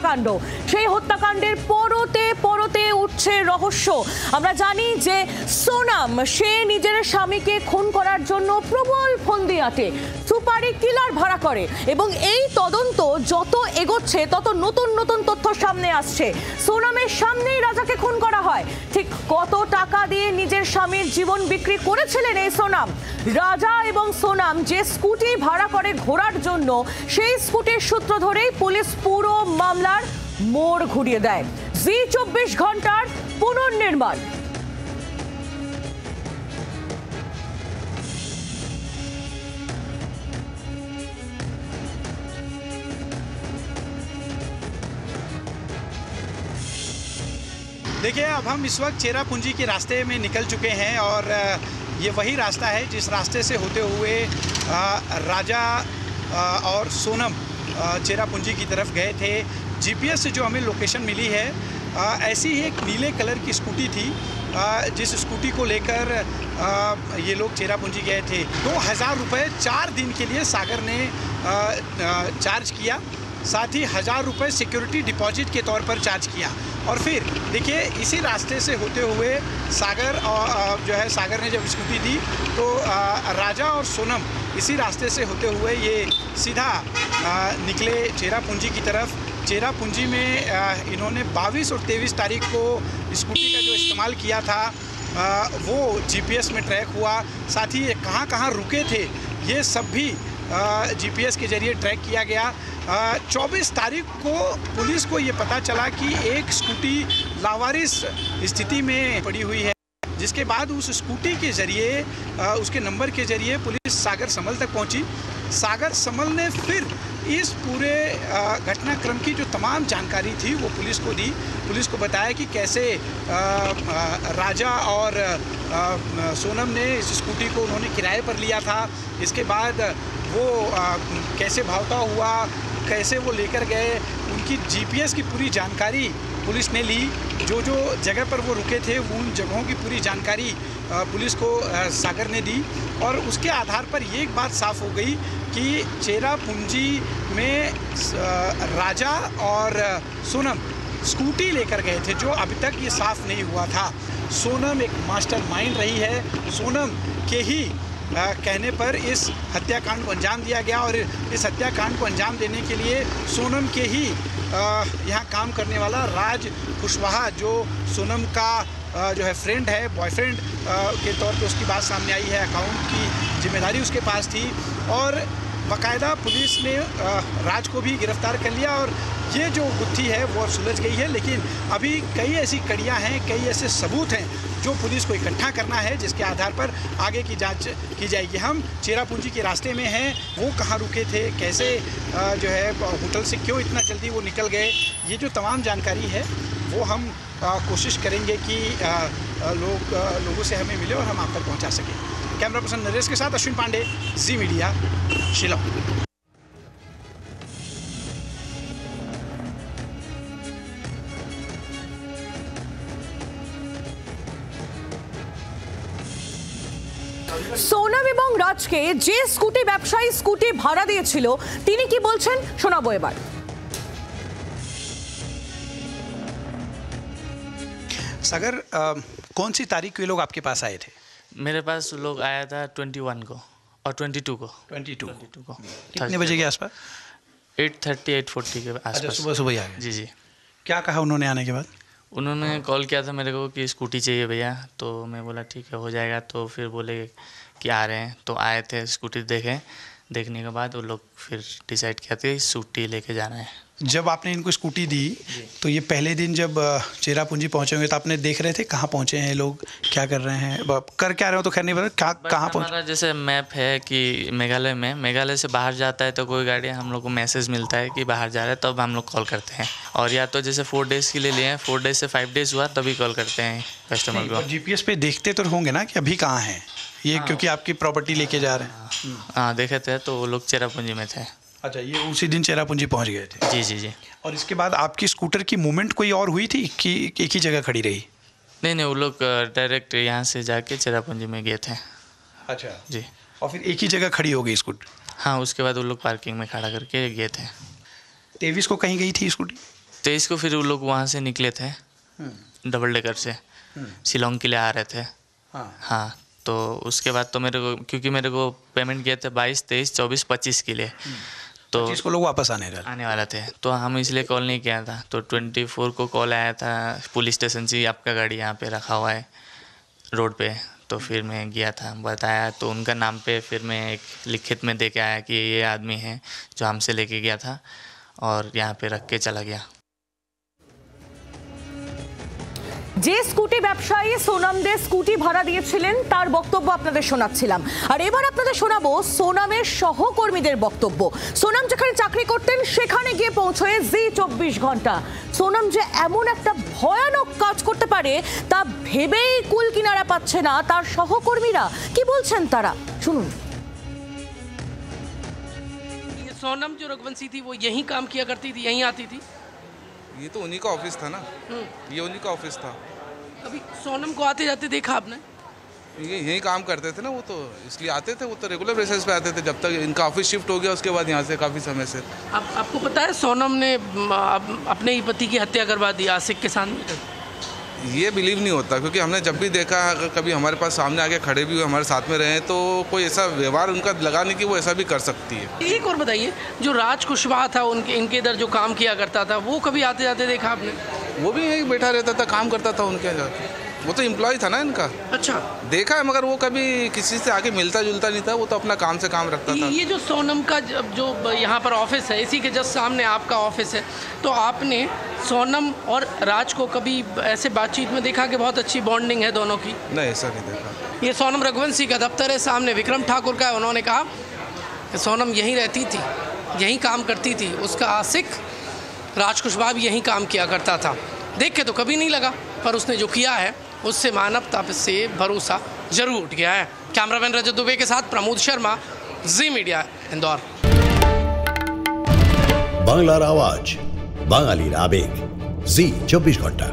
হত্যাকাণ্ড। সেই হত্যাকাণ্ডের পরতে পরতে উঠছে রহস্য। আমরা জানি যে সোনাম সে নিজের স্বামীকে খুন করার জন্য প্রবল ফন্দি আঁটে, সুপারি কিলার ভাড়া করে এবং এই তদন্ত যত এগোচ্ছে তত নতুন নতুন তথ্য সামনে আসছে। সোনামের সামনেই রাজাকে খুন করা হয়। ঠিক কত টাকা দিয়ে নিজের স্বামীর জীবন বিক্রি করেছিলেন এই সোনাম? রাজা এবং সোনাম যে স্কুটি ভাড়া করে ঘোরার জন্য, সেই স্কুটির সূত্র ধরেই পুলিশ পুরো মামলার মোড় ঘুরিয়ে দেয়। জি 24 ঘন্টার পুনর্নির্মাণ। देखिए, अब हम इस वक्त चेरापूंजी के रास्ते में निकल चुके हैं और ये वही रास्ता है जिस रास्ते से होते हुए राजा और सोनम चेरापूंजी की तरफ गए थे। जीपीएस से जो हमें लोकेशन मिली है, ऐसी ही एक नीले कलर की स्कूटी थी जिस स्कूटी को लेकर ये लोग चेरापूंजी गए थे। 2000 रुपये 4 दिन के लिए सागर ने चार्ज किया, साथ ही 1000 रुपये सिक्योरिटी डिपॉजिट के तौर पर चार्ज किया। और फिर देखिए, इसी रास्ते से होते हुए सागर जो है, सागर ने जब स्कूटी दी तो राजा और सोनम इसी रास्ते से होते हुए ये सीधा निकले चेरापूंजी की तरफ। चेरापूंजी में इन्होंने 22 और 23 तारीख को स्कूटी का जो इस्तेमाल किया था वो जीपीएस में ट्रैक हुआ। साथ ही ये कहाँ कहाँ रुके थे ये सब भी जीपीएस के ज़रिए ट्रैक किया गया। 24 तारीख को पुलिस को ये पता चला कि एक स्कूटी लावारिस स्थिति में पड़ी हुई है, जिसके बाद उस स्कूटी के ज़रिए, उसके नंबर के ज़रिए पुलिस सागर समल तक पहुंची। सागर समल ने फिर इस पूरे घटनाक्रम की जो तमाम जानकारी थी वो पुलिस को दी। पुलिस को बताया कि कैसे राजा और सोनम ने इस स्कूटी को उन्होंने किराए पर लिया था, इसके बाद वो कैसे भागता हुआ, कैसे वो लेकर गए, उनकी जीपीएस की पूरी जानकारी पुलिस ने ली। जो जो जगह पर वो रुके थे उन जगहों की पूरी जानकारी पुलिस को सागर ने दी। और उसके आधार पर ये एक बात साफ़ हो गई कि चेरापूंजी में राजा और सोनम स्कूटी लेकर गए थे, जो अभी तक ये साफ़ नहीं हुआ था। सोनम एक मास्टरमाइंड रही है। सोनम के ही कहने पर इस हत्याकांड को अंजाम दिया गया और इस हत्याकांड को अंजाम देने के लिए सोनम के ही यहाँ काम करने वाला राज कुशवाहा, जो सोनम का जो है फ्रेंड है, बॉयफ्रेंड के तौर पे उसकी बात सामने आई है। अकाउंट की जिम्मेदारी उसके पास थी और बाकायदा पुलिस ने राज को भी गिरफ्तार कर लिया और ये जो गुत्थी है वो अब सुलझ गई है। लेकिन अभी कई ऐसी कड़ियाँ हैं, कई ऐसे सबूत हैं जो पुलिस को इकट्ठा करना है, जिसके आधार पर आगे की जांच की जाएगी। हम चेरापूंजी के रास्ते में हैं, वो कहाँ रुके थे, कैसे जो है होटल से क्यों इतना जल्दी वो निकल गए, ये जो तमाम जानकारी है वो हम कोशिश करेंगे कि लोगों से हमें मिले और हम आप तक पहुँचा सकें। कैमरा पर्सन नरेश के साथ अश्विन पांडे, जी मीडिया, शिलांग। সোনাম এবং রাজকে যে স্কুটি ব্যবসায়ী স্কুটি ভাড়া দিয়েছিল তিনি কি বলছেন শোনাবো এবার। सागर, कौन सी तारीख को ये लोग आपके पास आए थे? मेरे पास लोग आया था 21 को और 22 को। 22 को कितने बजे के आसपास? 8:30 8:40 के आसपास। अच्छा, सुबह सुबह ही आ गए। जी जी। क्या कहा उन्होंने आने के बाद? उन्होंने कॉल किया था मेरे को कि स्कूटी चाहिए भैया, तो मैं बोला ठीक है हो जाएगा। तो फिर बोले कि आ रहे हैं, तो आए थे, स्कूटी देखने के बाद वो लोग फिर डिसाइड किया था स्कूटी लेके जाना है। जब आपने इनको स्कूटी दी तो ये पहले दिन जब चेरापूंजी पहुंचे होंगे तो आपने देख रहे थे कहाँ पहुंचे हैं लोग, क्या कर रहे हैं, कर क्या रहे हो, तो खैर नहीं पता कहाँ पहुंचे। हमारा जैसे मैप है कि मेघालय से बाहर जाता है तो कोई गाड़ी हम लोग को मैसेज मिलता है कि बाहर जा रहा है, तब हम लोग कॉल करते हैं। और या तो जैसे 4 डेज़ के लिए लिए हैं, 4 डेज़ से 5 डेज़ हुआ तभी कॉल करते हैं कस्टमर को। जीपीएस पे देखते तो होंगे ना कि अभी कहाँ हैं ये, क्योंकि आपकी प्रॉपर्टी लेके जा रहे हैं। हाँ देखे थे, तो वो लोग चेरापूंजी में थे। अच्छा, ये उसी दिन चेरापूंजी पहुंच गए थे। जी जी जी। और इसके बाद आपकी स्कूटर की मूवमेंट कोई और हुई थी कि एक ही जगह खड़ी रही? नहीं, वो लोग डायरेक्ट यहाँ से जाके चेरापूंजी में गए थे। अच्छा जी। और फिर एक ही जगह खड़ी हो गई स्कूटर? हाँ, उसके बाद वो लोग पार्किंग में खड़ा करके गए थे। 23 को कहीं गई थी स्कूटी? 23 को फिर वो लोग वहाँ से निकले थे डबल डेकर से, शिलोंग के लिए आ रहे थे। हाँ, तो उसके बाद तो मेरे को, क्योंकि मेरे को पेमेंट किए थे 22, 23, 24, 25 के लिए, तो 25 को लोग वापस आने वाला थे, तो हम इसलिए कॉल नहीं किया था। तो 24 को कॉल आया था पुलिस स्टेशन से, आपका गाड़ी यहाँ पे रखा हुआ है रोड पे। तो फिर मैं गया था, बताया, तो उनका नाम पे फिर मैं एक लिखित में दे के आया कि ये आदमी है जो हमसे लेके गया था और यहाँ पे रख के चला गया। যে স্কুটি ব্যবসায়ী সোনামদের স্কুটি ভাড়া দিয়েছিলেন তার বক্তব্য আপনাদের শোনাচ্ছিলাম, আর এবার আপনাদের শোনাবো সোনামের সহকর্মীদের বক্তব্য। সোনাম যেখানে চাকরি করতেন সেখানে গিয়ে পৌঁছয় জি 24 ঘন্টা। সোনাম যে এমন একটা ভয়ানক কাজ করতে পারে তা ভেবেই কুল কিনারা পাচ্ছে না তার সহকর্মীরা। কি বলছেন তারা, শুনুন। सोनम जो रघुवंशी थी वो यहीं काम किया करती थी, यहीं आती थी। ये तो उन्हीं का ऑफिस था ना, ये उन्हीं का ऑफिस था। अभी सोनम को आते जाते देखा आपने? ये यहीं काम करते थे ना वो, तो इसलिए आते थे, वो तो रेगुलर बेसिस पे आते थे जब तक इनका ऑफिस शिफ्ट हो गया उसके बाद यहाँ से काफ़ी समय से। आपको पता है सोनम ने अपने ही पति की हत्या करवा दी आशिक के सामने? ये बिलीव नहीं होता, क्योंकि हमने जब भी देखा, अगर कभी हमारे पास सामने आके खड़े भी हुए, हमारे साथ में रहे, तो कोई ऐसा व्यवहार उनका लगा नहीं कि वो ऐसा भी कर सकती है। एक और बताइए, जो राज कुशवाहा था इनके इधर जो काम किया करता था, वो कभी आते जाते देखा आपने? वो भी यहीं बैठा रहता था, काम करता था उनके जाके, वो तो एम्प्लॉय था ना इनका। अच्छा, देखा है, मगर वो कभी किसी से आके मिलता जुलता नहीं था, वो तो अपना काम से काम रखता था। ये जो सोनम का जो यहाँ पर ऑफिस है, इसी के जस्ट सामने आपका ऑफिस है, तो आपने सोनम और राज को कभी ऐसे बातचीत में देखा कि बहुत अच्छी बॉन्डिंग है दोनों की? नहीं, ऐसा नहीं देखा। ये सोनम रघुवंशी का दफ्तर है, सामने विक्रम ठाकुर का है। उन्होंने कहा कि सोनम यहीं रहती थी, यहीं काम करती थी, उसका आशिक राज कुशवाहा भी यहीं काम किया करता था। देख के तो कभी नहीं लगा, पर उसने जो किया है उससे मानवता से भरोसा जरूर उठ गया है। कैमरामैन रजत दुबे के साथ प्रमोद शर्मा, जी मीडिया, इंदौर। বাংলার আওয়াজ, বাঙালির আবেগ, জি 24 ঘন্টা।